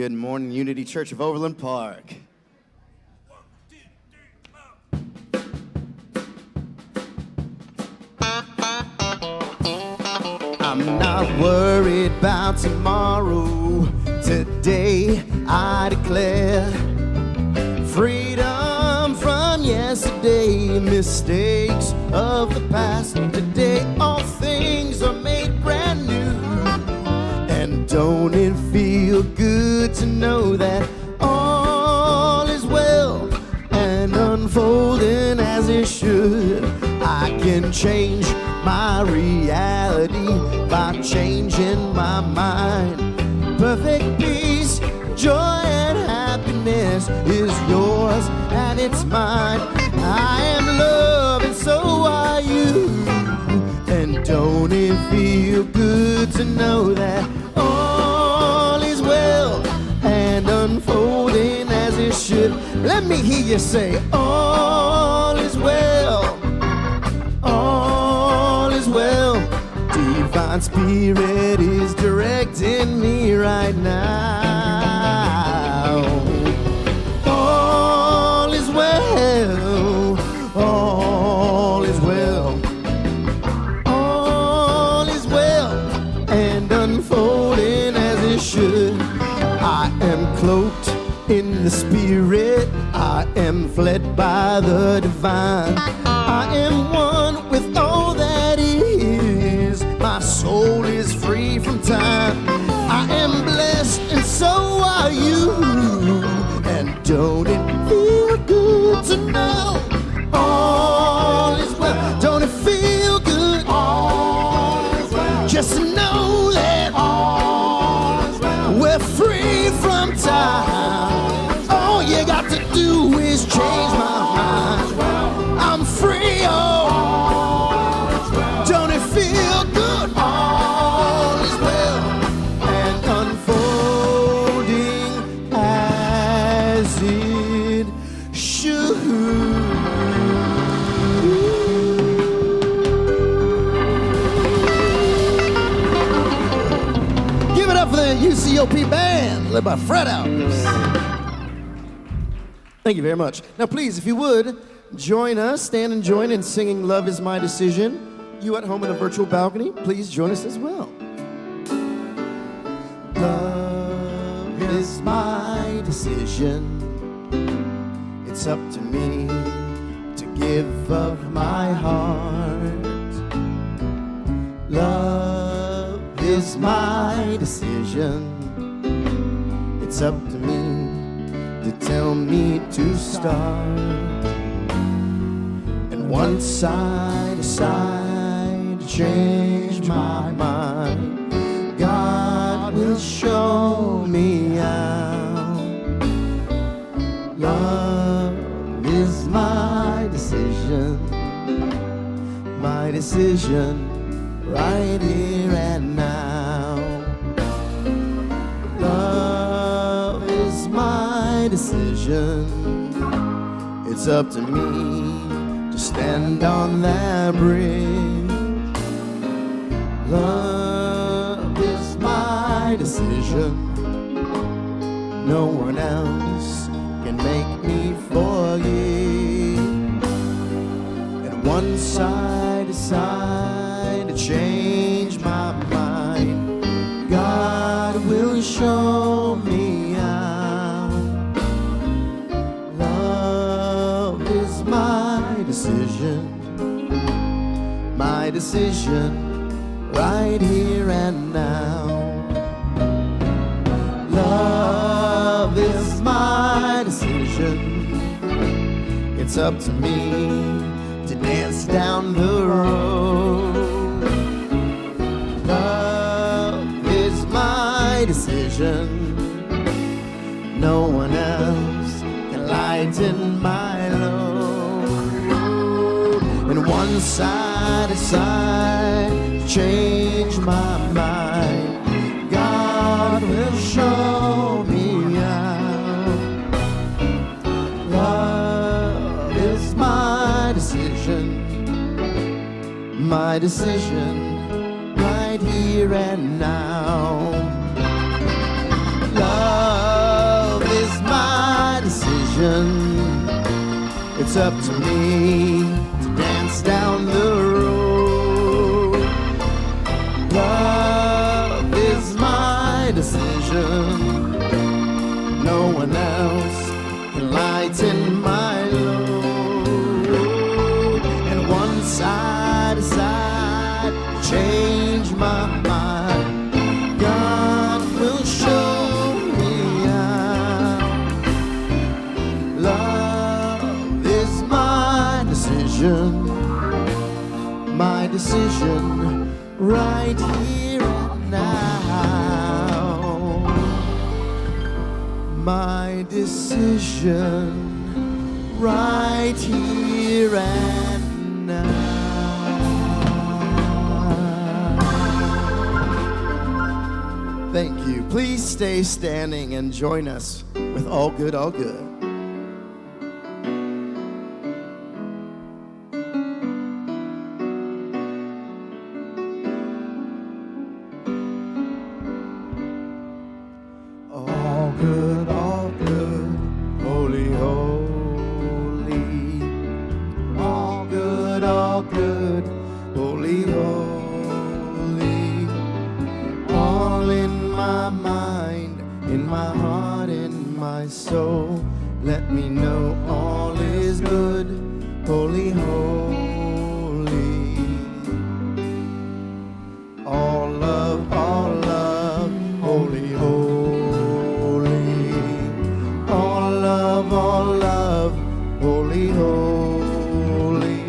Good morning, Unity Church of Overland Park. I'm not worried about tomorrow. Today I declare freedom from yesterday, mistakes of the past. Today all things are made brand new. And don't it feel good to know that all is well and unfolding as it should? I can change my reality by changing my mind. Perfect peace, joy, and happiness is yours and it's mine. I am love and so are you. And don't it feel good to know that all is well and unfolding as it should? Let me hear you say, all is well, all is well. Divine Spirit is directing me right now. All is well, all is well, all is well and unfolding as it should. I am cloaked in the Spirit, I am fled by the divine. I am one with all that is, my soul is free from time. I am blessed and so are you. And don't it feel good to know all is well? Don't it feel good? All is well. Just to know that all is well. We're free from time. All you got to do is change my mind. I'm free, oh. Don't it feel good? All is well and unfolding as it should. Give it up for the UCOP band, led by Fred Alves. Thank you very much. Now please, if you would, join us, stand and join in singing Love Is My Decision. You at home in the virtual balcony, please join us as well. Love is my decision. It's up to me to give of my heart. Love is my decision. It's up to me to tell me to start. And once I decide to change my mind, God will show me how. Love is my decision right here and now. Love is my decision. It's up to me to stand on that bridge. Love is my decision. No one else can make me forget. And once I decide to change my mind, God will show me how. Love is my decision right here and now. Love is my decision. It's up to me to dance down the road. Love is my decision. No one else can lighten my load. And once I decide to change my mind, God will show me how. Love is my decision right here and now. Love It's up to me to dance down the road. Love is my decision. No one else can lighten my load. And once I decide to change my mind, God will show me how. Love is my decision right here and now. My decision right here and now. Thank you. Please stay standing and join us with All Good, All Good. All good, holy, holy. All good, holy, holy. All in my mind, in my heart, in my soul. Let me know all is good, holy, holy. All love, holy, holy. All love, holy, holy.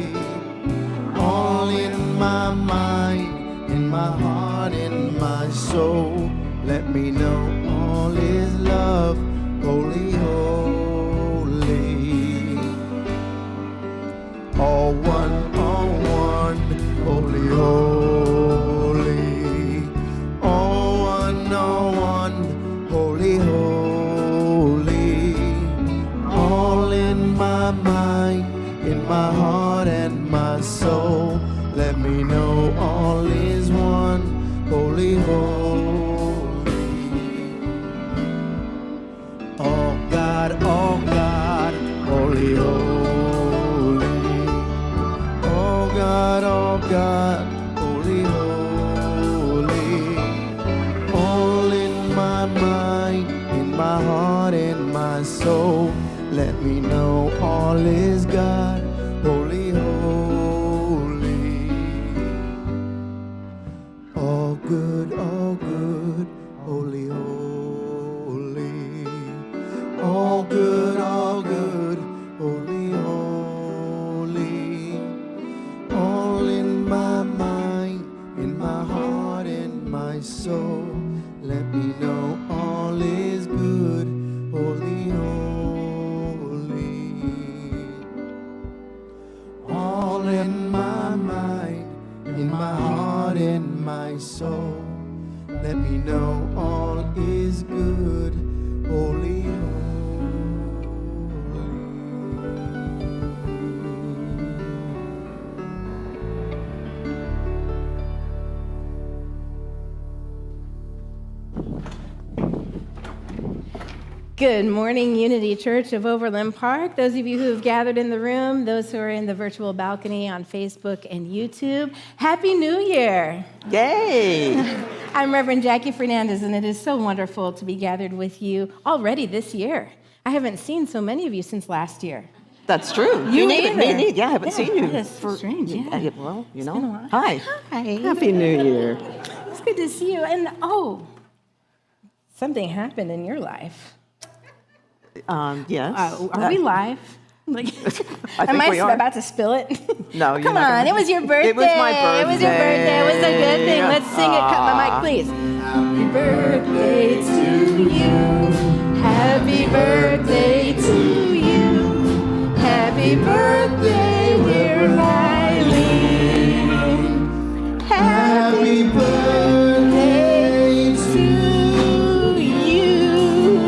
All in my mind, in my heart, in my soul. Let me know all is love, holy, holy. All one, holy, holy. All one, holy, holy. All in my mind, in my heart and my soul. Let me know all is one, holy, holy. Oh God, holy, holy. Oh God, holy, holy. All in my mind, in my heart, in my soul. Let me know all is God, holy, holy. All good, holy, holy. All good, holy, holy. All in my mind, in my heart, in my soul. Let me know all is good, holy, holy. All in my mind, in my heart, in my soul. Let me know all is good, holy, holy. Good morning, Unity Church of Overland Park. Those of you who have gathered in the room, those who are in the virtual balcony on Facebook and YouTube, Happy New Year. Yay! I'm Reverend Jackie Fernandez, and it is so wonderful to be gathered with you already this year. I haven't seen so many of you since last year. That's true. You Me either. neither. Yeah, I haven't seen you. That is strange, yeah. Well, you It's been a know. while. Hi. Hi. Happy New Year. It's good to see you. And, something happened in your life. Yes. Are we live? Like, I think am I we are. about to spill it? No, you're Come not on, gonna- it was your birthday. It was my birthday. It was your birthday. It was a good thing. Let's sing it. Cut my mic, please. Happy birthday to you. Happy birthday to you. Happy birthday, dear Eileen. Happy birthday to you.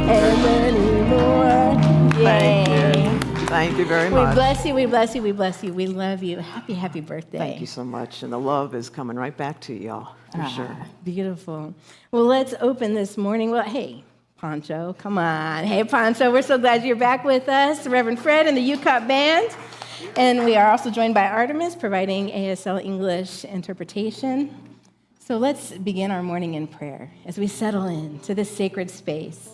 And many more. Thank Yay. you. Thank you very We much. bless you, we bless you, we bless you. We love you. Happy birthday. Thank you so much. And the love is coming right back to y'all, for sure. Beautiful. Well, let's open this morning. Well, hey, Poncho, come on. Hey, Poncho, we're so glad you're back with us. Reverend Fred and the UCOP band. And we are also joined by Artemis, providing ASL-English interpretation. So let's begin our morning in prayer as we settle into this sacred space,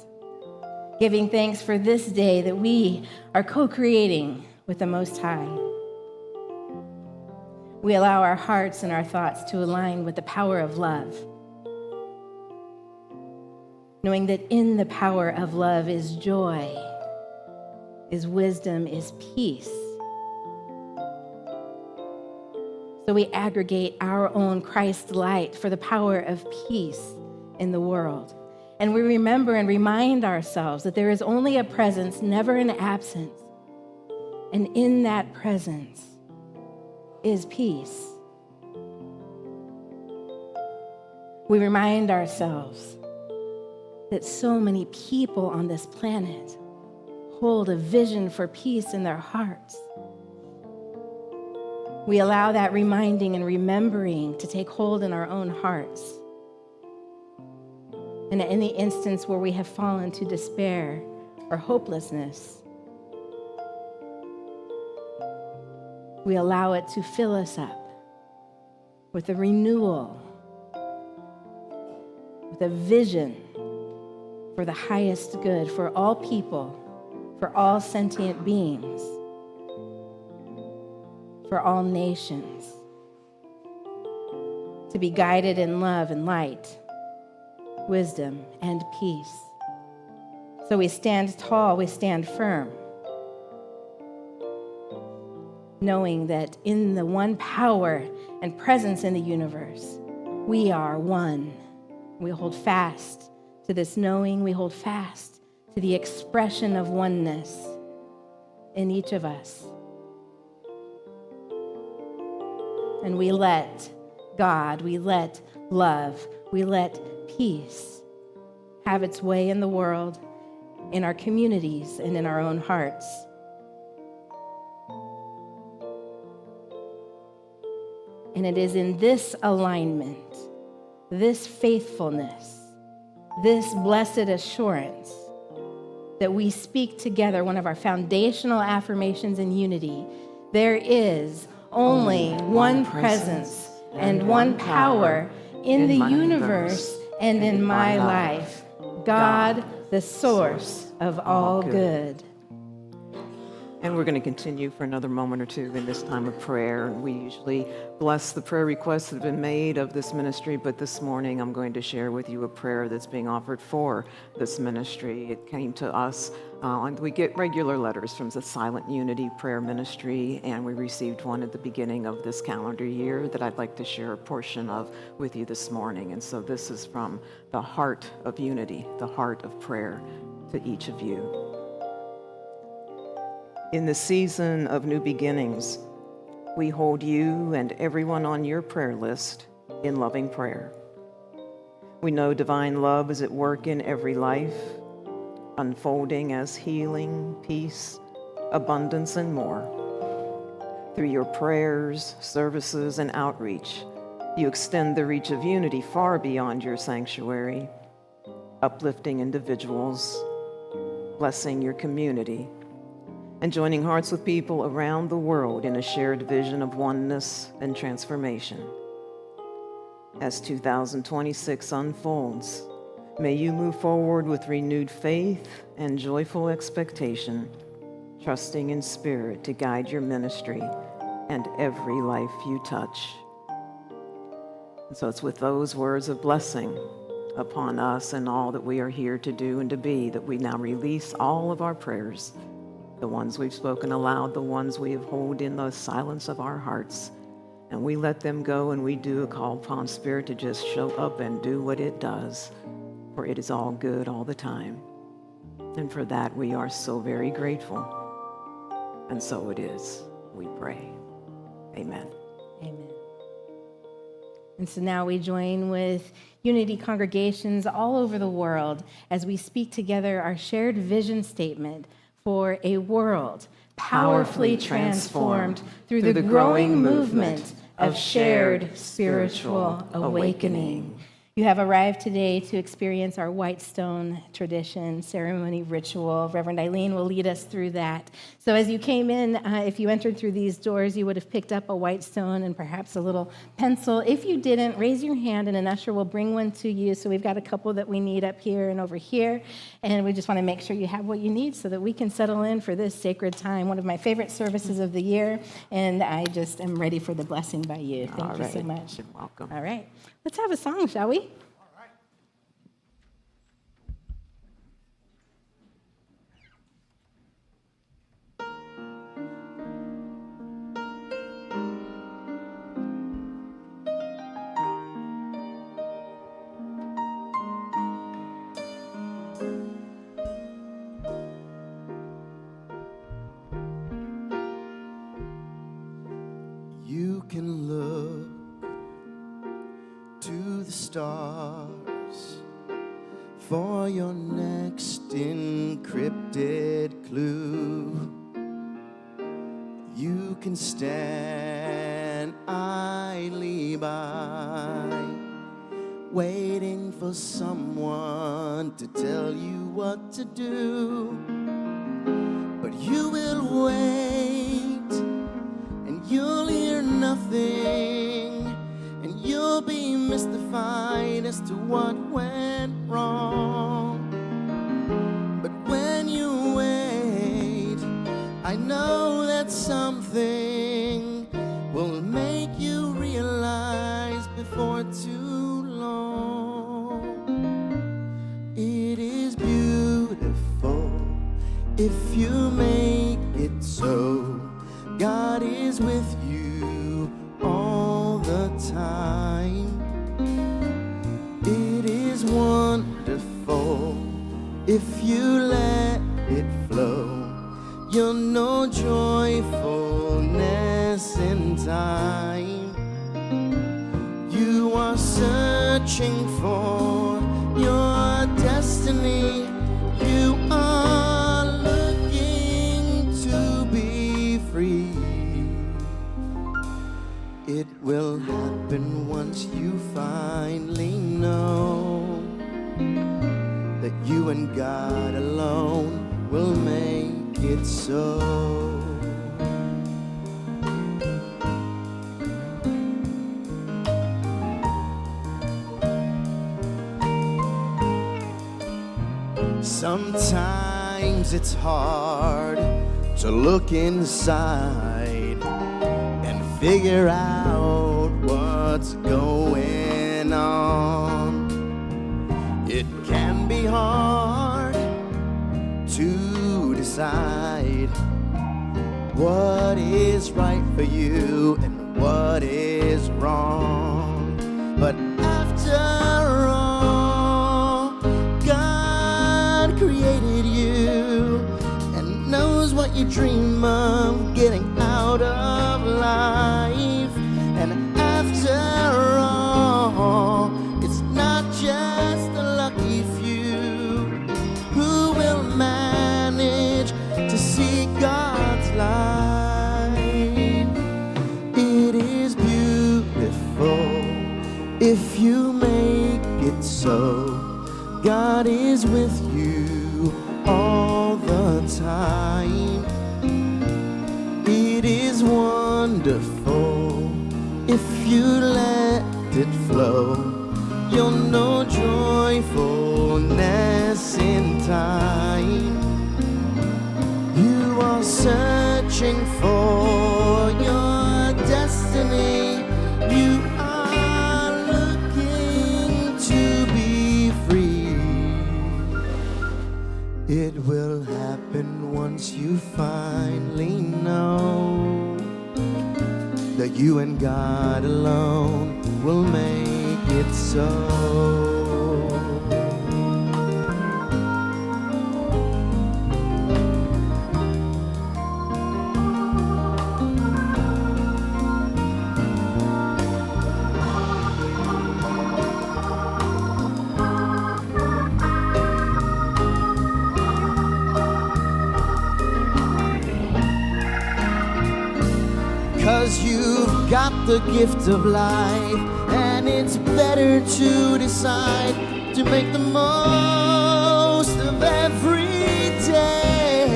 giving thanks for this day that we are co-creating with the Most High. We allow our hearts and our thoughts to align with the power of love, knowing that in the power of love is joy, is wisdom, is peace. So we aggregate our own Christ light for the power of peace in the world. And we remember and remind ourselves that there is only a presence, never an absence. And in that presence is peace. We remind ourselves that so many people on this planet hold a vision for peace in their hearts. We allow that reminding and remembering to take hold in our own hearts. And at any instance where we have fallen to despair or hopelessness, we allow it to fill us up with a renewal, with a vision for the highest good for all people, for all sentient beings, for all nations, to be guided in love and light, wisdom and peace. So we stand tall, we stand firm, knowing that in the one power and presence in the universe, we are one. We hold fast to this knowing, we hold fast to the expression of oneness in each of us. And we let God, we let love, we let peace have its way in the world, in our communities, and in our own hearts. And it is in this alignment, this faithfulness, this blessed assurance that we speak together one of our foundational affirmations in unity. There is only one presence and one power in the universe and in my life, God, the source of all good. And we're going to continue for another moment or two in this time of prayer. And we usually bless the prayer requests that have been made of this ministry, but this morning I'm going to share with you a prayer that's being offered for this ministry. It came to us, and we get regular letters from the Silent Unity Prayer Ministry, and we received one at the beginning of this calendar year that I'd like to share a portion of with you this morning. And so this is from the heart of unity, the heart of prayer to each of you. In the season of new beginnings, we hold you and everyone on your prayer list in loving prayer. We know divine love is at work in every life, unfolding as healing, peace, abundance, and more. Through your prayers, services, and outreach, you extend the reach of unity far beyond your sanctuary, uplifting individuals, blessing your community, and joining hearts with people around the world in a shared vision of oneness and transformation. As 2026 unfolds, may you move forward with renewed faith and joyful expectation, trusting in spirit to guide your ministry and every life you touch. And so it's with those words of blessing upon us and all that we are here to do and to be that we now release all of our prayers, the ones we've spoken aloud, the ones we have held in the silence of our hearts. And we let them go, and we do a call upon Spirit to just show up and do what it does, for it is all good all the time. And for that, we are so very grateful. And so it is, we pray. Amen. Amen. And so now we join with Unity congregations all over the world as we speak together our shared vision statement for a world powerfully transformed through the growing movement of shared spiritual awakening. You have arrived today to experience our white stone tradition, ceremony, ritual. Reverend Eileen will lead us through that. So as you came in, if you entered through these doors, you would have picked up a white stone and perhaps a little pencil. If you didn't, raise your hand and an usher will bring one to you. So we've got a couple that we need up here and over here. And we just want to make sure you have what you need so that we can settle in for this sacred time, one of my favorite services of the year. And I just am ready for the blessing by you. Thank you so much. You're welcome. All right. Let's have a song, shall we? You can look to the stars for your next encrypted clue. You can stand idly by, waiting for someone to tell you what to do. But you will wait, and you'll hear nothing, and you'll be mystified as to what went wrong. But when you wait, I know that something will make you realize before too long. It is beautiful if you make it so. God is with you all the time. It is wonderful if you let it flow. You'll know joyfulness in time. You are searching for your destiny. You are looking to be free. It will happen once you finally know that you and God alone will make it so. Sometimes it's hard to look inside and figure out what's going on. It can be hard to decide what is right for you and what is wrong. But after all, God created you and knows what you dream of getting out of life. And after all, it's not just the lucky few who will manage to see God's light. It is beautiful if you make it so. God is with you all the time. It is wonderful if you let it flow. You'll know joyfulness in time. You are searching for your destiny. You are looking to be free. It will happen once you finally know that you and God alone will make it so. 'Cause you've got the gift of life, and and it's better to decide to make the most of every day.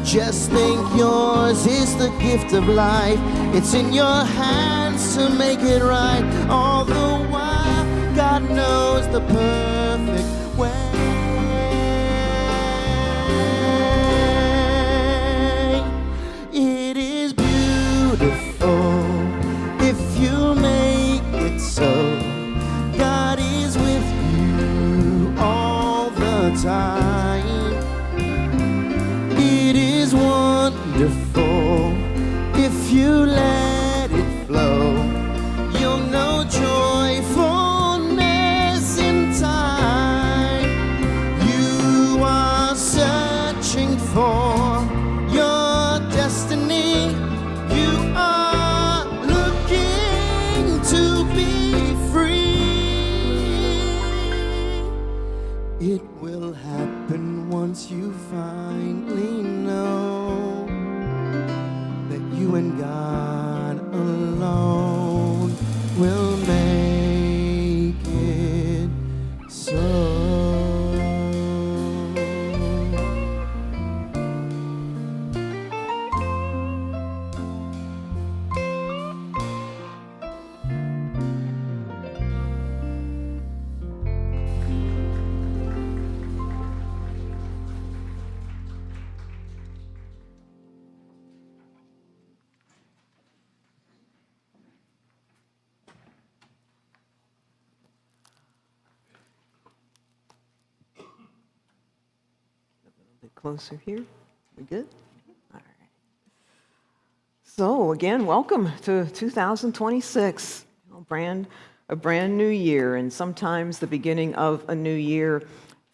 Just think yours is the gift of life. It's in your hands to make it right. All the while, God knows the perfect way. It is beautiful if you make it so. God is with you all the time. It is wonderful if you let it flow. You'll know joyfulness in time. You are searching for your destiny. You are looking to be free. It will happen once you finally know that you and God alone will make it so. Closer here. We good? All right. So again, welcome to 2026. A brand new year, and sometimes the beginning of a new year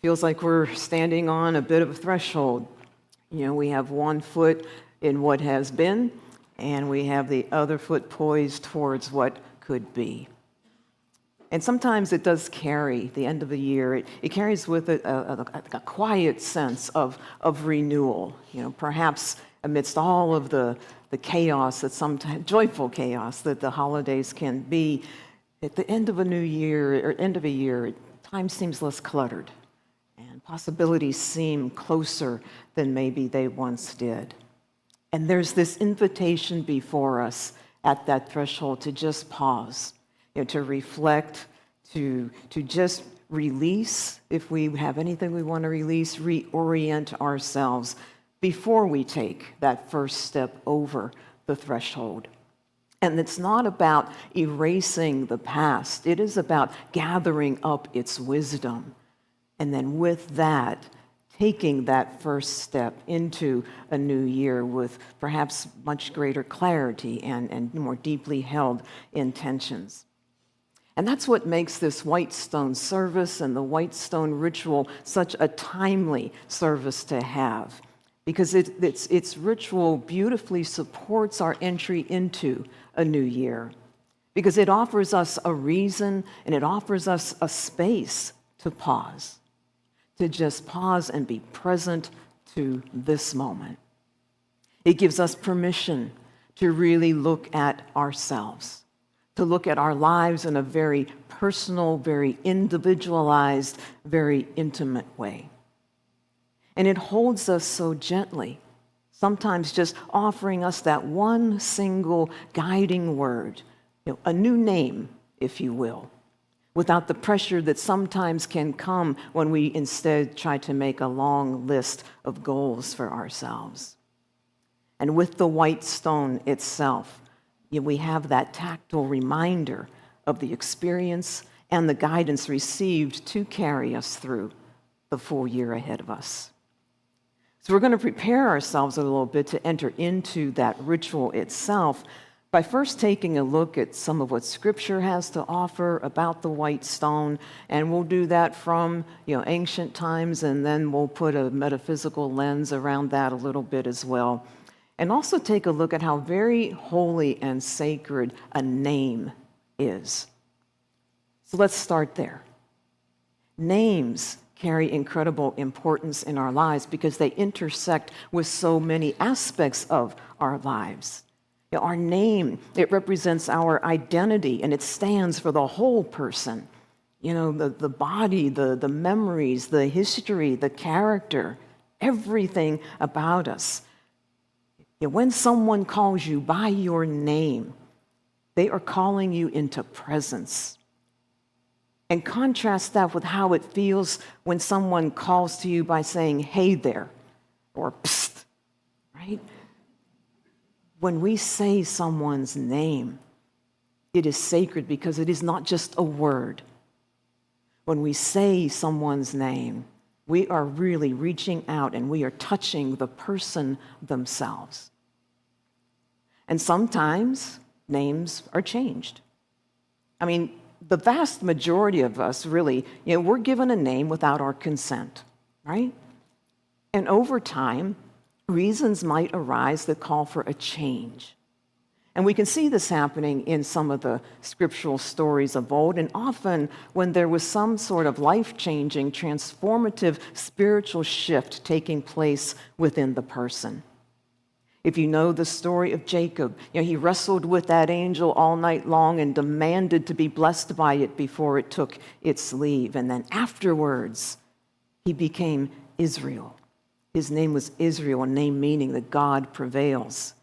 feels like we're standing on a bit of a threshold. You know, we have one foot in what has been, and we have the other foot poised towards what could be. And sometimes it does carry the end of the year. It carries with it a quiet sense of renewal. You know, perhaps amidst all of the chaos that sometimes, joyful chaos that the holidays can be, at the end of a new year or end of a year, time seems less cluttered, and possibilities seem closer than maybe they once did. And there's this invitation before us at that threshold to just pause. You know, to reflect, to just release, if we have anything we want to release, reorient ourselves before we take that first step over the threshold. And it's not about erasing the past. It is about gathering up its wisdom. And then with that, taking that first step into a new year with perhaps much greater clarity and more deeply held intentions. And that's what makes this white stone service and the white stone ritual such a timely service to have, because its ritual beautifully supports our entry into a new year, because it offers us a reason and it offers us a space to pause, to just pause and be present to this moment. It gives us permission to really look at ourselves, to look at our lives in a very personal, very individualized, very intimate way. And it holds us so gently, sometimes just offering us that one single guiding word, you know, a new name, if you will, without the pressure that sometimes can come when we instead try to make a long list of goals for ourselves. And with the white stone itself, we have that tactile reminder of the experience and the guidance received to carry us through the full year ahead of us. So we're going to prepare ourselves a little bit to enter into that ritual itself by first taking a look at some of what Scripture has to offer about the white stone, and we'll do that from ancient times, and then we'll put a metaphysical lens around that a little bit as well. And also take a look at how very holy and sacred a name is. So let's start there. Names carry incredible importance in our lives because they intersect with so many aspects of our lives. Our name, it represents our identity, and it stands for the whole person. The body, the memories, the history, the character, everything about us. When someone calls you by your name, they are calling you into presence. And contrast that with how it feels when someone calls to you by saying, "Hey there," or "Psst," right? When we say someone's name, it is sacred because it is not just a word. When we say someone's name, we are really reaching out and we are touching the person themselves. And sometimes names are changed. The vast majority of us really, we're given a name without our consent, right? And over time, reasons might arise that call for a change. And we can see this happening in some of the scriptural stories of old, and often when there was some sort of life-changing, transformative spiritual shift taking place within the person. If you know the story of Jacob, he wrestled with that angel all night long and demanded to be blessed by it before it took its leave. And then afterwards, he became Israel. His name was Israel, a name meaning that God prevails.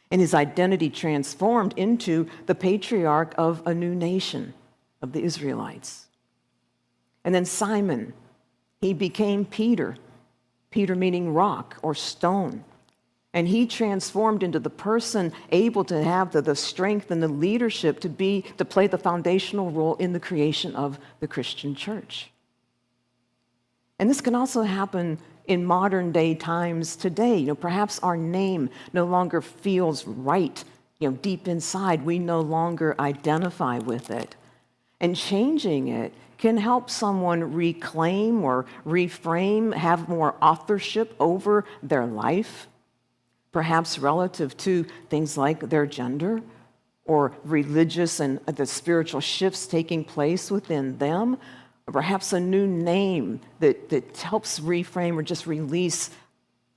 And his identity transformed into the patriarch of a new nation, of the Israelites. And then Simon, he became Peter, Peter meaning rock or stone. And he transformed into the person able to have the strength and the leadership to play the foundational role in the creation of the Christian church. And this can also happen in modern day times today. Perhaps our name no longer feels right, deep inside. We no longer identify with it. And changing it can help someone reclaim or reframe, have more authorship over their life, perhaps relative to things like their gender or religious and the spiritual shifts taking place within them. Perhaps a new name that helps reframe or just release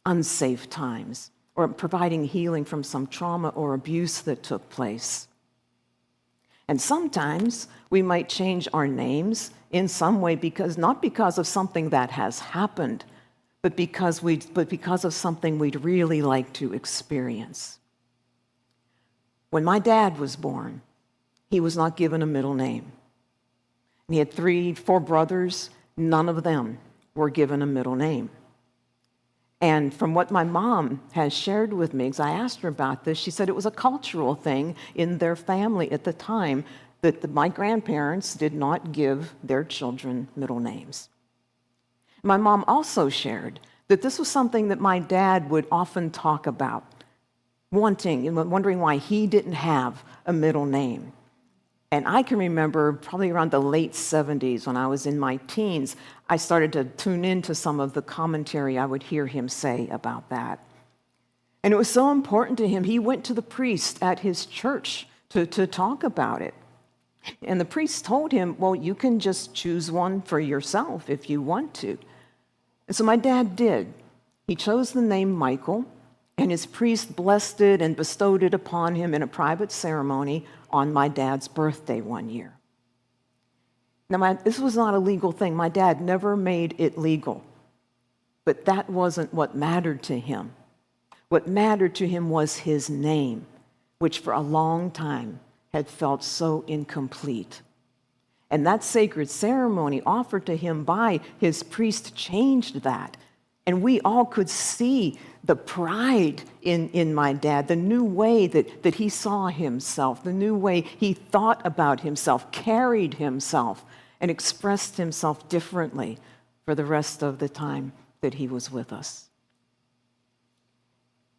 unsafe times, or providing healing from some trauma or abuse that took place. And sometimes we might change our names in some way not because of something that has happened, but because of something we'd really like to experience. When my dad was born, he was not given a middle name. He had 4 brothers. None of them were given a middle name. And from what my mom has shared with me, because I asked her about this, she said it was a cultural thing in their family at the time that my grandparents did not give their children middle names. My mom also shared that this was something that my dad would often talk about, wondering why he didn't have a middle name. And I can remember probably around the late 70s when I was in my teens, I started to tune into some of the commentary I would hear him say about that. And it was so important to him, he went to the priest at his church to talk about it. And the priest told him, well, you can just choose one for yourself if you want to. And so my dad did. He chose the name Michael, and his priest blessed it and bestowed it upon him in a private ceremony on my dad's birthday one year. Now, this was not a legal thing. My dad never made it legal. But that wasn't what mattered to him. What mattered to him was his name, which for a long time had felt so incomplete. And that sacred ceremony offered to him by his priest changed that. And we all could see the pride in my dad, the new way that he saw himself, the new way he thought about himself, carried himself, and expressed himself differently for the rest of the time that he was with us.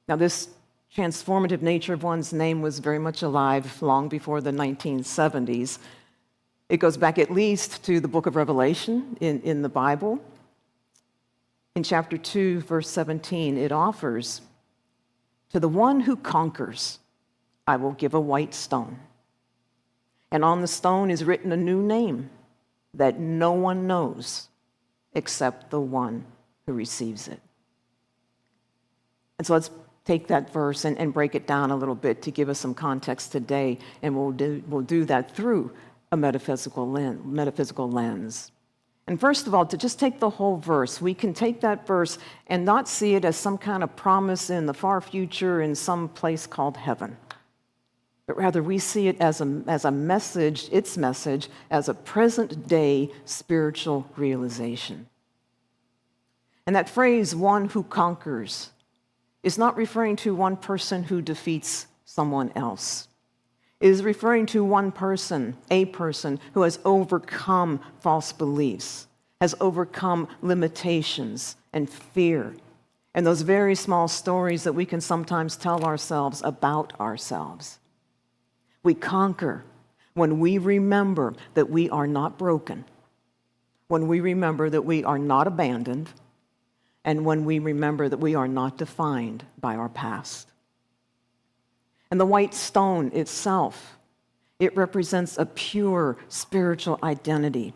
Now, this transformative nature of one's name was very much alive long before the 1970s. It goes back at least to the book of Revelation in the Bible. In chapter 2, verse 17, it offers, "To the one who conquers, I will give a white stone. And on the stone is written a new name that no one knows except the one who receives it." And so let's take that verse and break it down a little bit to give us some context today, and we'll do that through a metaphysical lens. And first of all, to just take the whole verse, we can take that verse and not see it as some kind of promise in the far future in some place called heaven, but rather we see it as a message, its message, as a present-day spiritual realization. And that phrase, one who conquers, is not referring to one person who defeats someone else. It is referring to one person, a person who has overcome false beliefs, has overcome limitations and fear, and those very small stories that we can sometimes tell ourselves about ourselves. We conquer when we remember that we are not broken, when we remember that we are not abandoned, and when we remember that we are not defined by our past. And the white stone itself, it represents a pure spiritual identity,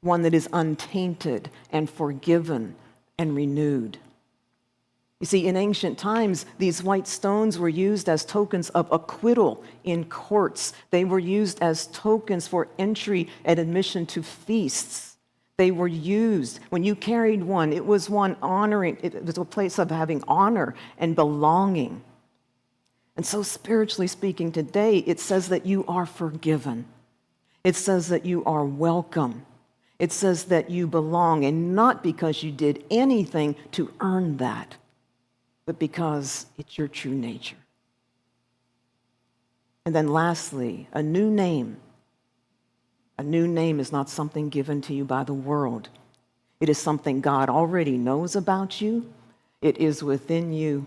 one that is untainted and forgiven and renewed. You see, in ancient times, these white stones were used as tokens of acquittal in courts. They were used as tokens for entry and admission to feasts. They were used, when you carried one, it was one honoring, it was a place of having honor and belonging. And so spiritually speaking today, it says that you are forgiven. It says that you are welcome. It says that you belong, and not because you did anything to earn that, but because it's your true nature. And then lastly, a new name. A new name is not something given to you by the world. It is something God already knows about you. It is within you,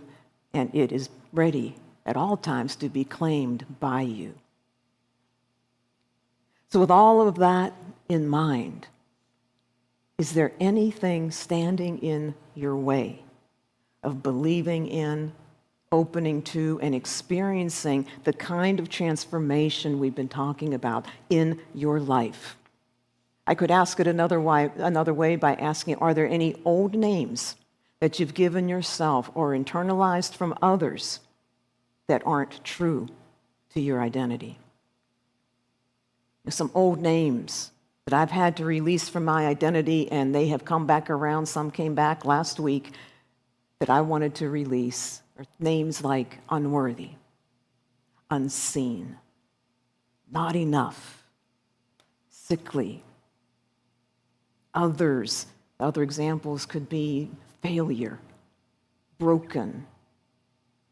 and it is ready at all times to be claimed by you. So with all of that in mind, is there anything standing in your way of believing in, opening to, and experiencing the kind of transformation we've been talking about in your life? I could ask it another way by asking, are there any old names that you've given yourself or internalized from others that aren't true to your identity? There's some old names that I've had to release from my identity, and they have come back around. Some came back last week that I wanted to release. Or names like unworthy, unseen, not enough, sickly. Other examples could be failure, broken,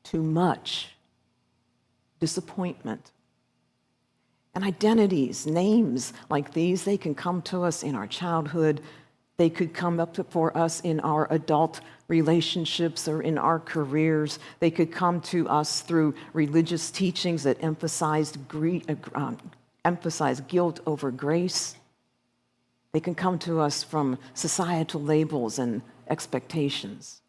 too much, disappointment. And identities, names like these, they can come to us in our childhood. They could come up for us in our adult relationships or in our careers. They could come to us through religious teachings that emphasize guilt over grace. They can come to us from societal labels and expectations.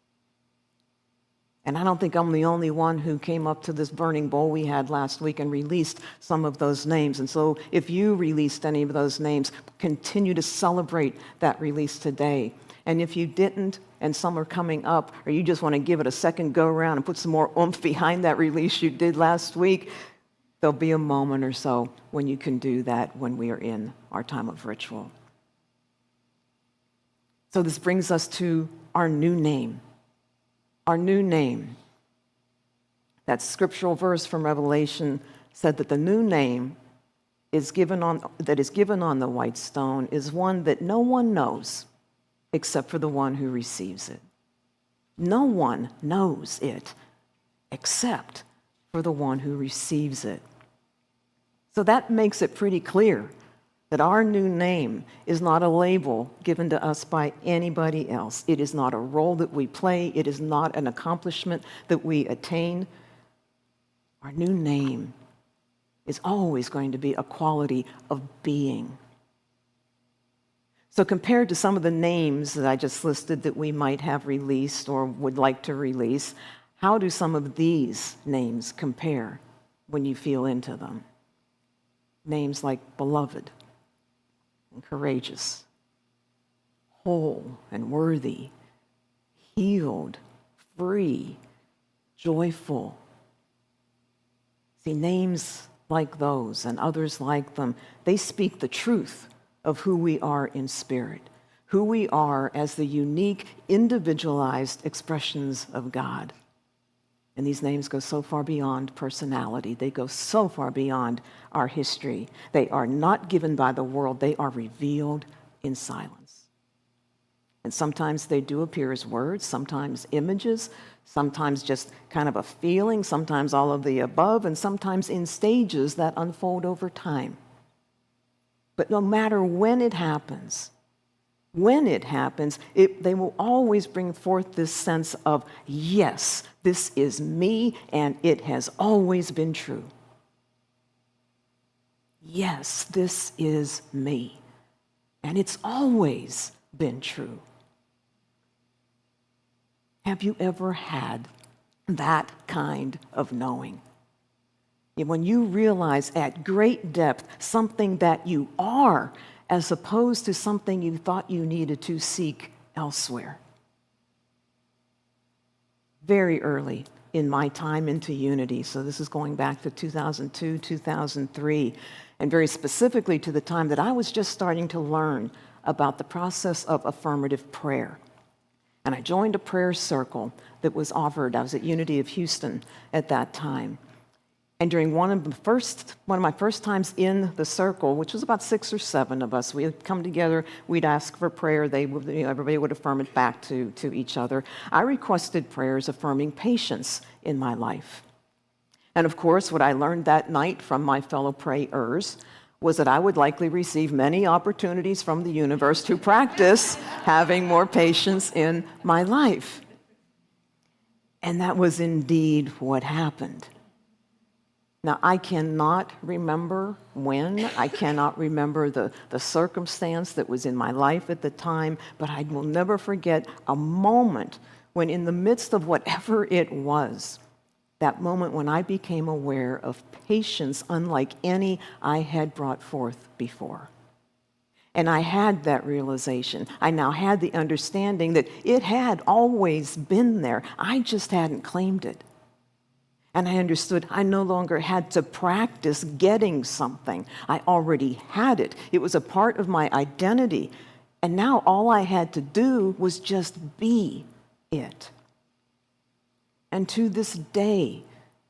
And I don't think I'm the only one who came up to this burning bowl we had last week and released some of those names. And so if you released any of those names, continue to celebrate that release today. And if you didn't, and some are coming up, or you just want to give it a second go around and put some more oomph behind that release you did last week, there'll be a moment or so when you can do that when we are in our time of ritual. So this brings us to our new name. Our new name. That scriptural verse from Revelation said that the new name is given on the white stone is one that no one knows except for the one who receives it. No one knows it except for the one who receives it. So that makes it pretty clear that our new name is not a label given to us by anybody else. It is not a role that we play. It is not an accomplishment that we attain. Our new name is always going to be a quality of being. So compared to some of the names that I just listed that we might have released or would like to release, how do some of these names compare when you feel into them? Names like beloved and courageous, whole and worthy, healed, free, joyful. See, names like those and others like them, they speak the truth of who we are in spirit, who we are as the unique, individualized expressions of God. And these names go so far beyond personality. They go so far beyond our history. They are not given by the world. They are revealed in silence. And sometimes they do appear as words, sometimes images, sometimes just kind of a feeling, sometimes all of the above, and sometimes in stages that unfold over time. But no matter when it happens, they will always bring forth this sense of, yes, this is me, and it has always been true. Yes, this is me, and it's always been true. Have you ever had that kind of knowing? When you realize at great depth something that you are, as opposed to something you thought you needed to seek elsewhere. Very early in my time into Unity, so this is going back to 2002, 2003, and very specifically to the time that I was just starting to learn about the process of affirmative prayer. And I joined a prayer circle that was offered. I was at Unity of Houston at that time. And during one of my first times in the circle, which was about 6 or 7 of us, we would come together, we'd ask for prayer, everybody would affirm it back to each other. I requested prayers affirming patience in my life. And of course, what I learned that night from my fellow prayers was that I would likely receive many opportunities from the universe to practice having more patience in my life. And that was indeed what happened. Now, I cannot remember when, I cannot remember the circumstance that was in my life at the time, but I will never forget a moment when, in the midst of whatever it was, that moment when I became aware of patience unlike any I had brought forth before. And I had that realization. I now had the understanding that it had always been there. I just hadn't claimed it. And I understood I no longer had to practice getting something. I already had it. It was a part of my identity. And now all I had to do was just be it. And to this day,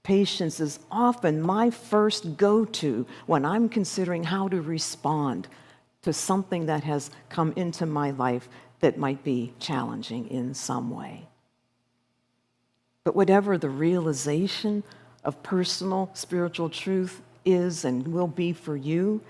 patience is often my first go-to when I'm considering how to respond to something that has come into my life that might be challenging in some way. But whatever the realization of personal spiritual truth is and will be for you,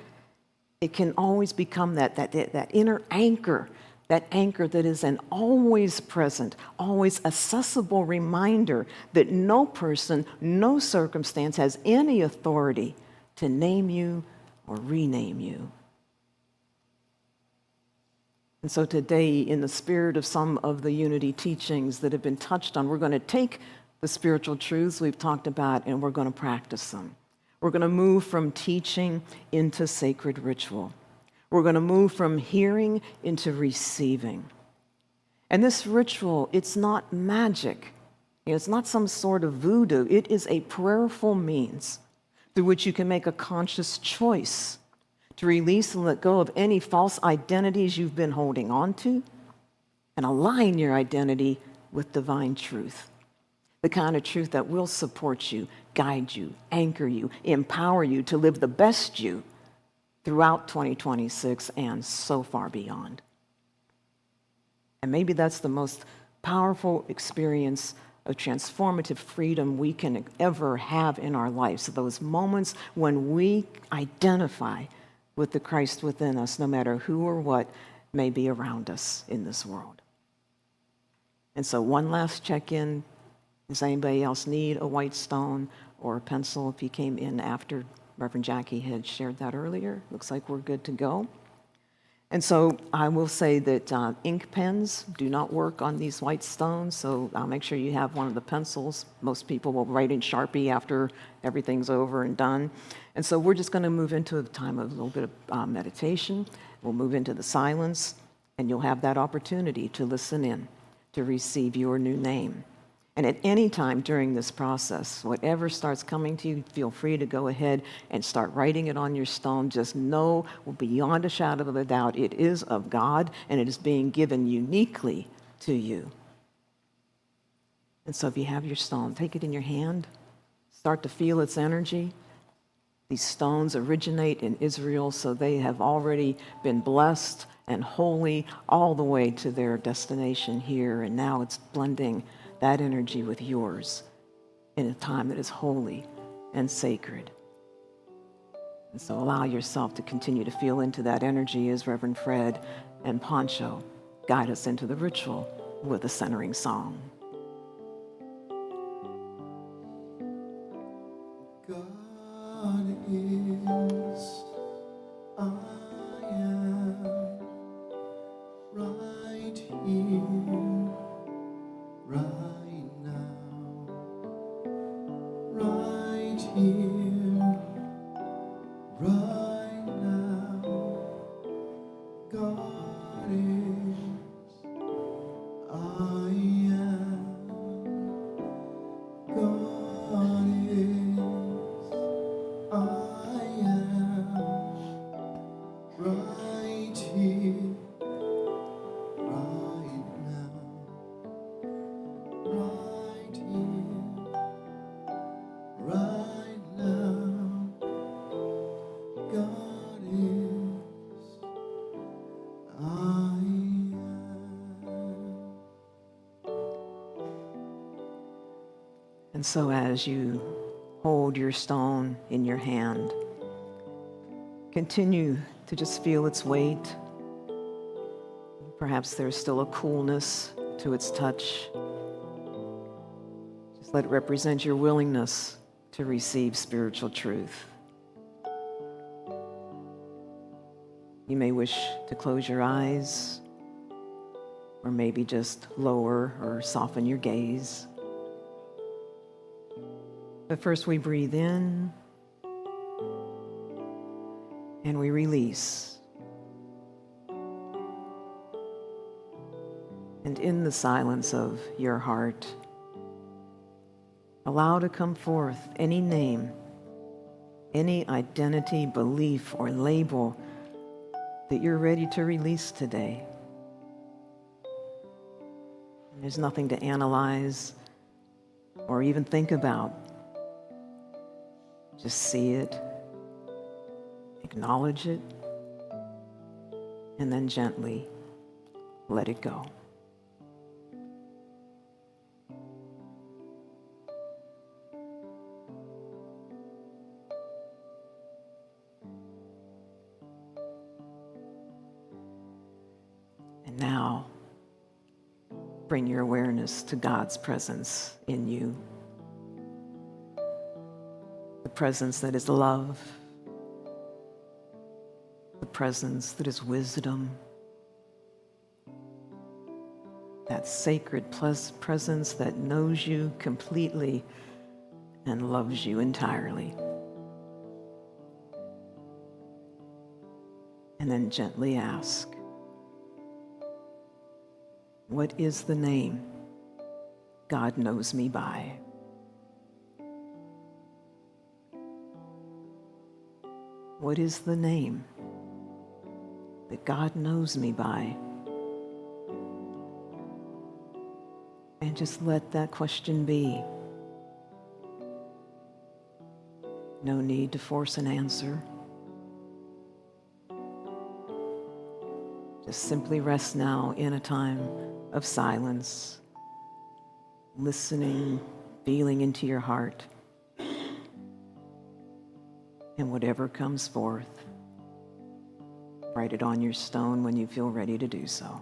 it can always become that inner anchor, that anchor that is an always present, always accessible reminder that no person, no circumstance has any authority to name you or rename you. And so today, in the spirit of some of the Unity teachings that have been touched on, we're going to take the spiritual truths we've talked about and we're going to practice them. We're going to move from teaching into sacred ritual. We're going to move from hearing into receiving. And this ritual, it's not magic. It's not some sort of voodoo. It is a prayerful means through which you can make a conscious choice to release and let go of any false identities you've been holding on to and align your identity with divine truth. The kind of truth that will support you, guide you, anchor you, empower you to live the best you throughout 2026 and so far beyond. And maybe that's the most powerful experience of transformative freedom we can ever have in our lives. So those moments when we identify with the Christ within us, no matter who or what may be around us in this world. And so one last check-in. Does anybody else need a white stone or a pencil if you came in after Reverend Jackie had shared that earlier? Looks like we're good to go. And so I will say that ink pens do not work on these white stones, so I'll make sure you have one of the pencils. Most people will write in Sharpie after everything's over and done. And so we're just going to move into a time of a little bit of meditation. We'll move into the silence, and you'll have that opportunity to listen in, to receive your new name. And at any time during this process, whatever starts coming to you, feel free to go ahead and start writing it on your stone. Just know beyond a shadow of a doubt it is of God and it is being given uniquely to you. And so if you have your stone, take it in your hand, start to feel its energy. These stones originate in Israel, so they have already been blessed and holy all the way to their destination here. And now it's blending that energy with yours in a time that is holy and sacred. And so allow yourself to continue to feel into that energy as Reverend Fred and Pancho guide us into the ritual with a centering song. God is, I am right here, right now, right here, right now. God is, I am. God is, I am. Right here, right now, right here, right now. God is, I am. And so as you hold your stone in your hand, continue to just feel its weight. Perhaps there's still a coolness to its touch. Just let it represent your willingness to receive spiritual truth. You may wish to close your eyes, or maybe just lower or soften your gaze. But first we breathe in and we release. And in the silence of your heart, allow to come forth any name, any identity, belief, or label that you're ready to release today. There's nothing to analyze or even think about. Just see it, acknowledge it, and then gently let it go. And now, bring your awareness to God's presence in you. The presence that is love, the presence that is wisdom, that sacred presence that knows you completely and loves you entirely. And then gently ask, what is the name God knows me by? What is the name that God knows me by? And just let that question be. No need to force an answer. Just simply rest now in a time of silence, listening, feeling into your heart. And whatever comes forth, write it on your stone when you feel ready to do so.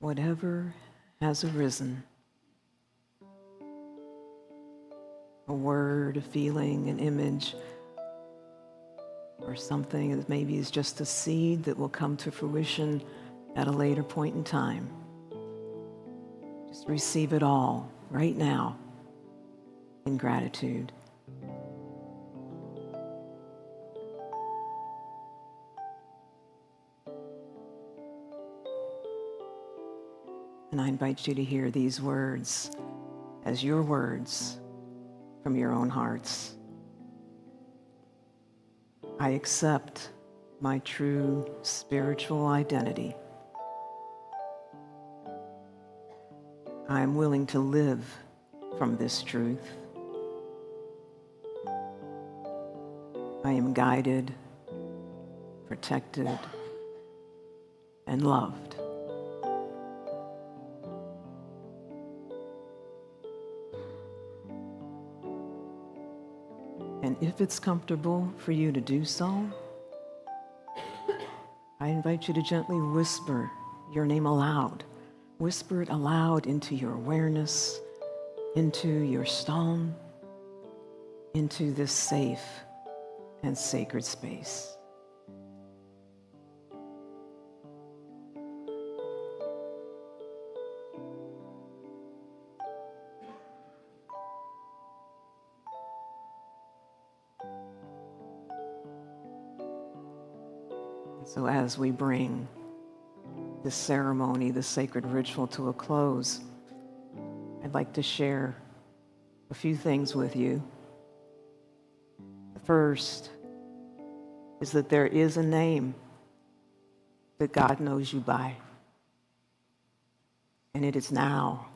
whatever has arisen, a word, a feeling, an image, or something that maybe is just a seed that will come to fruition at a later point in time. Just receive it all right now in gratitude. And I invite you to hear these words as your words from your own hearts. I accept my true spiritual identity. I am willing to live from this truth. I am guided, protected, and loved. And if it's comfortable for you to do so, I invite you to gently whisper your name aloud. Whisper it aloud into your awareness, into your stone, into this safe and sacred space. So as we bring this ceremony, this sacred ritual to a close, I'd like to share a few things with you. The first is that there is a name that God knows you by, and it is now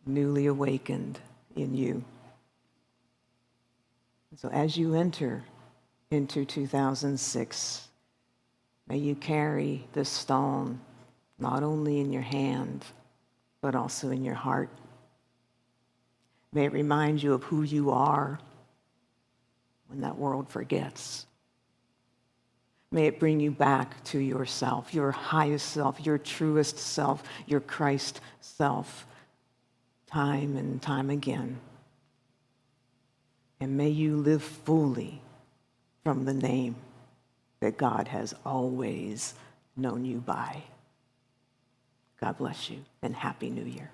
newly awakened in you. So as you enter into 2006, may you carry this stone not only in your hand, but also in your heart. May it remind you of who you are when that world forgets. May it bring you back to yourself, your highest self, your truest self, your Christ self, time and time again. And may you live fully from the name that God has always known you by. God bless you, and Happy New Year.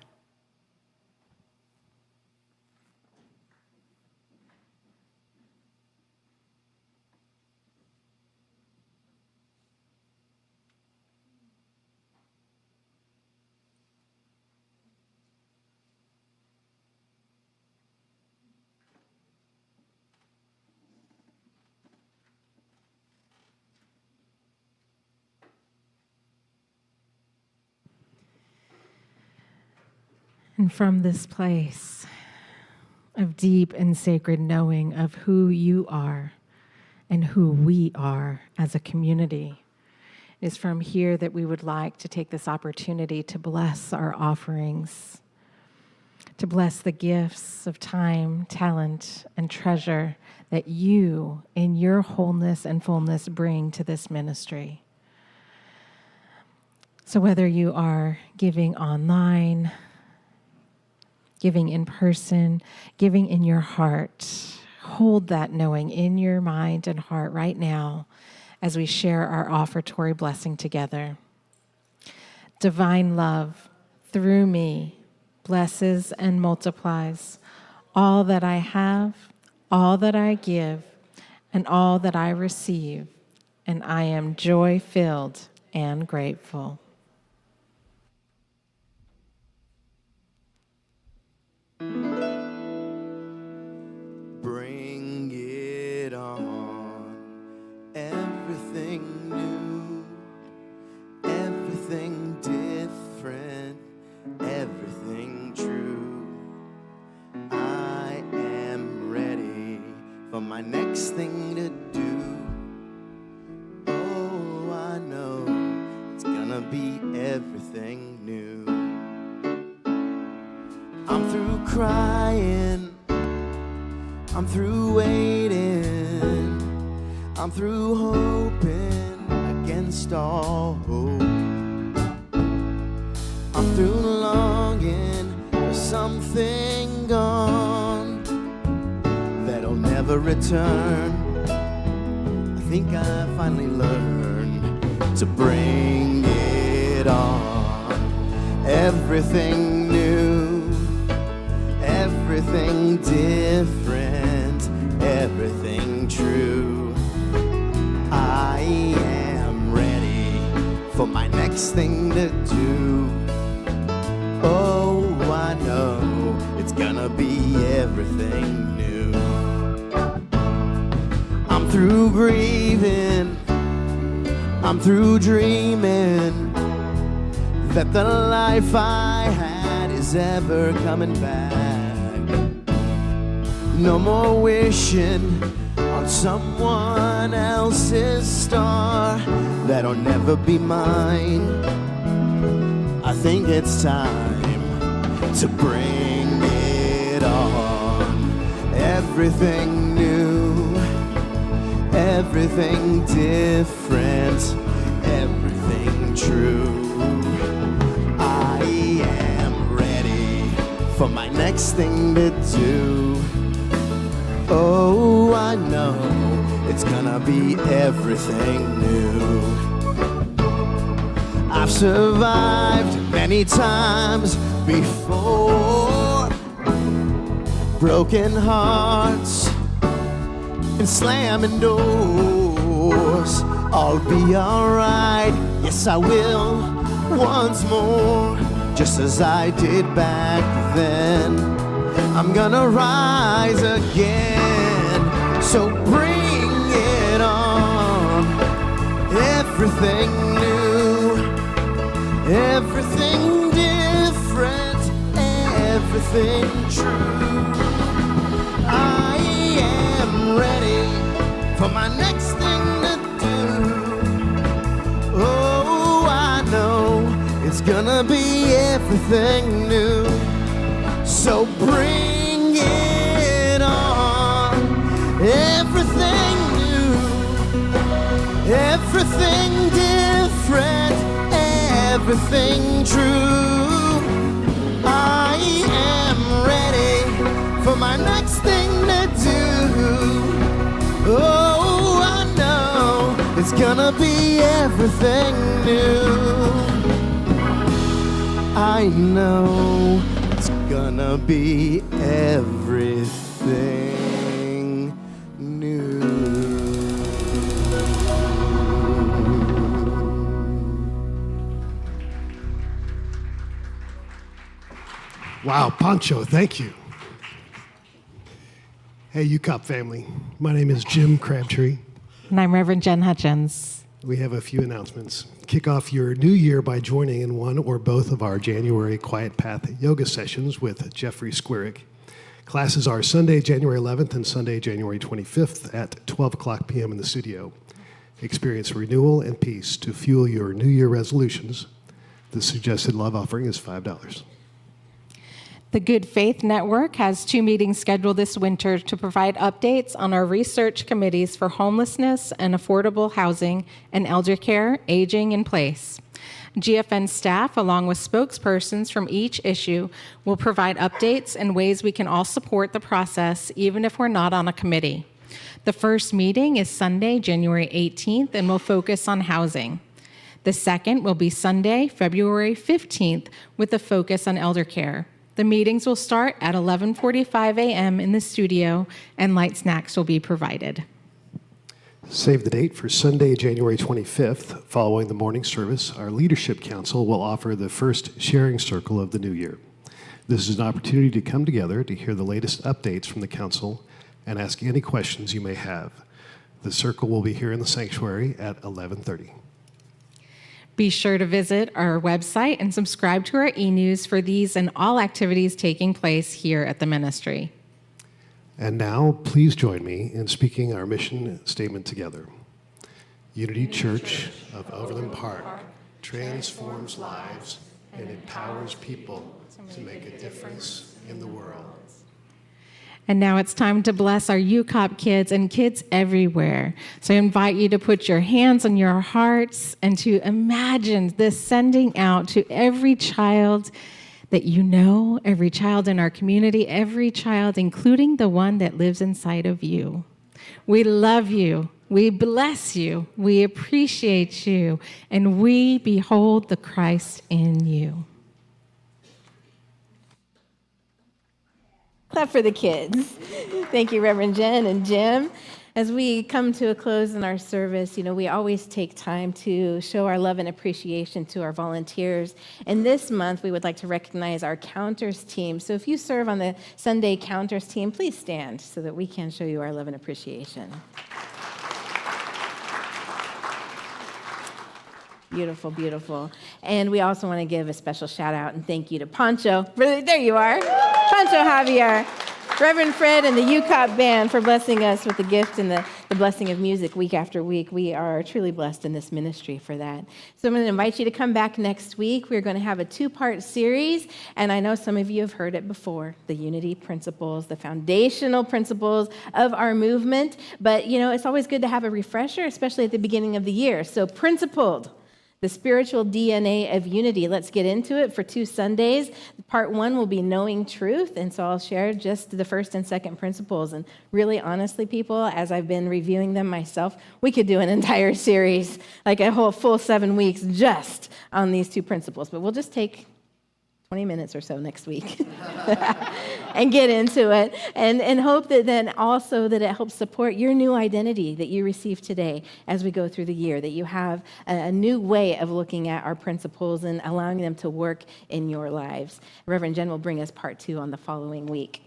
And from this place of deep and sacred knowing of who you are and who we are as a community, it is from here that we would like to take this opportunity to bless our offerings, to bless the gifts of time, talent, and treasure that you, in your wholeness and fullness, bring to this ministry. So whether you are giving online, giving in person, giving in your heart, hold that knowing in your mind and heart right now as we share our offertory blessing together. Divine love, through me, blesses and multiplies all that I have, all that I give, and all that I receive, and I am joy-filled and grateful. Bring it on. Everything new, everything different, everything true. I am ready for my next thing to do. Oh, I know it's gonna be everything new. I'm through crying, I'm through waiting, I'm through hoping against all hope. I'm I'm through longing for something gone that'll never return. I think I finally learned to bring it on. Everything new, everything different, everything true. I am ready for my next thing to do. Oh, I know it's gonna be everything new. I'm through grieving, I'm through dreaming that the life I had is ever coming back. No more wishing on someone else's star that'll never be mine. I think it's time to bring it on. Everything new, everything different, everything true. I am ready for my next thing to do. Oh, I know it's gonna be everything new. I've survived many times before, broken hearts and slamming doors. I'll be alright, yes I will, once more, just as I did back then. I'm gonna rise again, so bring it on. Everything new, everything different, everything true. I am ready for my next thing to do. Oh, I know it's gonna be everything new. So bring it on. Everything new, everything different, everything true. I am ready for my next thing to do. Oh, I know it's gonna be everything new. I know it's gonna be everything new. Wow, Pancho, thank you. Hey, UCOP family. My name is Jim Crabtree. And I'm Reverend Jen Hutchins. We have a few announcements. Kick off your new year by joining in one or both of our January Quiet Path yoga sessions with Jeffrey Squirick. Classes are Sunday, January 11th and Sunday, January 25th at 12 o'clock p.m. in the studio. Experience renewal and peace to fuel your New Year resolutions. The suggested love offering is $5. The Good Faith Network has 2 meetings scheduled this winter to provide updates on our research committees for homelessness and affordable housing and elder care, aging in place. GFN staff, along with spokespersons from each issue, will provide updates and ways we can all support the process, even if we're not on a committee. The first meeting is Sunday, January 18th, and will focus on housing. The second will be Sunday, February 15th, with a focus on elder care. The meetings will start at 11:45 a.m. in the studio, and light snacks will be provided. Save the date for Sunday, January 25th. Following the morning service, our Leadership Council will offer the first sharing circle of the new year. This is an opportunity to come together to hear the latest updates from the council and ask any questions you may have. The circle will be here in the sanctuary at 11:30. Be sure to visit our website and subscribe to our e-news for these and all activities taking place here at the ministry. And now, please join me in speaking our mission statement together. Unity Church of Overland Park transforms lives and empowers people to make a difference in the world. And now it's time to bless our UCOP kids and kids everywhere. So I invite you to put your hands on your hearts and to imagine this sending out to every child that you know, every child in our community, every child, including the one that lives inside of you. We love you. We bless you. We appreciate you. And we behold the Christ in you. Clap for the kids. Thank you, Reverend Jen and Jim. As we come to a close in our service, we always take time to show our love and appreciation to our volunteers. And this month, we would like to recognize our counters team. So if you serve on the Sunday counters team, please stand so that we can show you our love and appreciation. Beautiful, beautiful. And we also want to give a special shout out and thank you to Pancho. There you are. Pancho Javier, Reverend Fred, and the UCOP band for blessing us with the gift and the blessing of music week after week. We are truly blessed in this ministry for that. So I'm going to invite you to come back next week. We're going to have a 2-part series, and I know some of you have heard it before, the unity principles, the foundational principles of our movement. But, it's always good to have a refresher, especially at the beginning of the year. So principled. The spiritual DNA of unity. Let's get into it for 2 Sundays. Part 1 will be knowing truth, and so I'll share just the first and second principles. And really, honestly, people, as I've been reviewing them myself, we could do an entire series, like a whole full 7 weeks just on these 2 principles. But we'll just take 20 minutes or so next week and get into it and hope that then also that it helps support your new identity that you receive today as we go through the year, that you have a new way of looking at our principles and allowing them to work in your lives. Reverend Jen will bring us part 2 on the following week.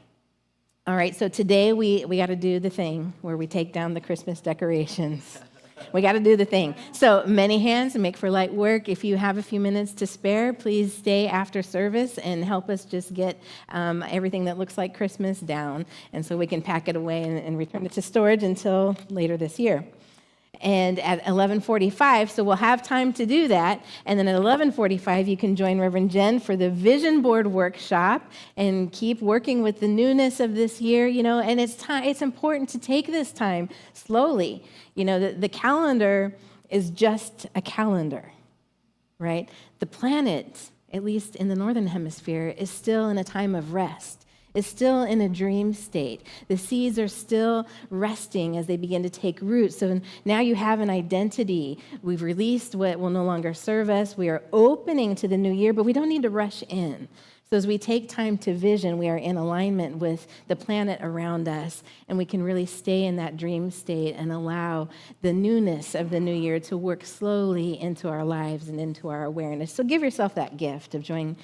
All right, so today we got to do the thing where we take down the Christmas decorations. We got to do the thing. So many hands and make for light work. If you have a few minutes to spare, please stay after service and help us just get everything that looks like Christmas down, and so we can pack it away and return it to storage until later this year. And at 11:45, so we'll have time to do that. And then at 11:45, you can join Reverend Jen for the Vision Board workshop and keep working with the newness of this year. And it's important to take this time slowly. The calendar is just a calendar, right? The planet, at least in the northern hemisphere, is still in a time of rest. Is still in a dream state. The seeds are still resting as they begin to take root. So now you have an identity. We've released what will no longer serve us. We are opening to the new year, but we don't need to rush in. So as we take time to vision, we are in alignment with the planet around us, and we can really stay in that dream state and allow the newness of the new year to work slowly into our lives and into our awareness. So give yourself that gift of joining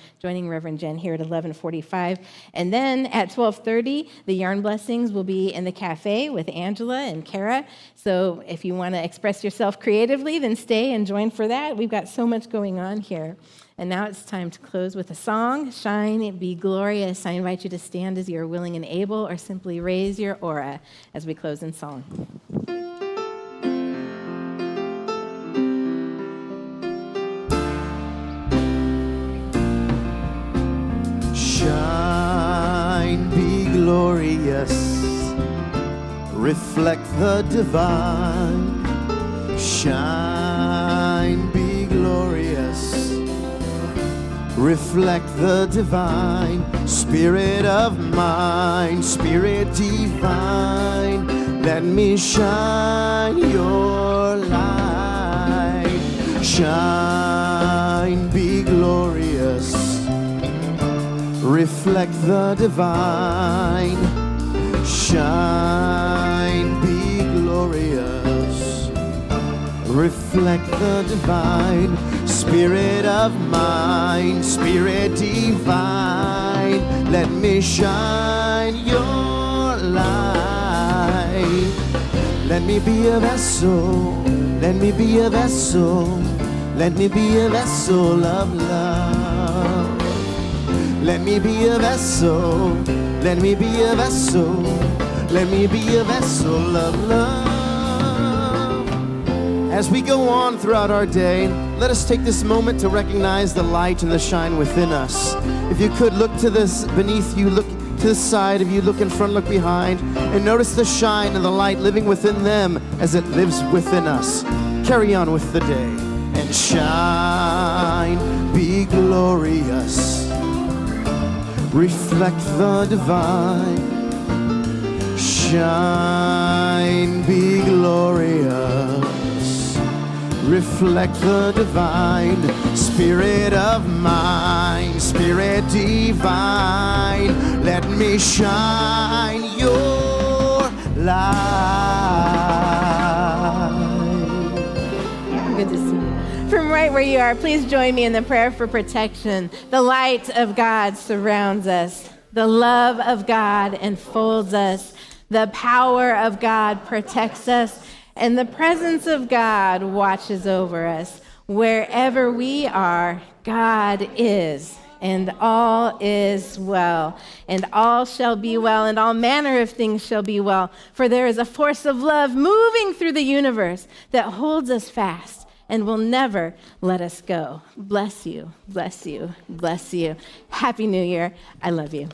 Reverend Jen here at 11:45. And then at 12:30, the Yarn Blessings will be in the cafe with Angela and Kara. So if you want to express yourself creatively, then stay and join for that. We've got so much going on here. And now it's time to close with a song, Shine, Be Glorious. I invite you to stand as you're willing and able, or simply raise your aura as we close in song. Shine, be glorious, reflect the divine. Shine, be glorious, reflect the divine. Spirit of mine, Spirit divine, let me shine your light. Shine, be glorious, reflect the divine. Shine, be glorious, reflect the divine. Spirit of mine, Spirit divine, let me shine your light. Let me be a vessel, let me be a vessel, let me be a vessel of love. Let me be a vessel, let me be a vessel, let me be a vessel of love. As we go on throughout our day, let us take this moment to recognize the light and the shine within us. If you could look to this beneath you, look to the side of you, look in front, look behind, and notice the shine of the light living within them as it lives within us. Carry on with the day and shine, be glorious, reflect the divine. Shine, be glorious, reflect the divine. Spirit of mine, Spirit divine, let me shine your light. Good to see you. From right where you are, please join me in the prayer for protection. The light of God surrounds us. The love of God enfolds us. The power of God protects us. And the presence of God watches over us. Wherever we are, God is. And all is well. And all shall be well. And all manner of things shall be well. For there is a force of love moving through the universe that holds us fast and will never let us go. Bless you, bless you, bless you. Happy New Year. I love you.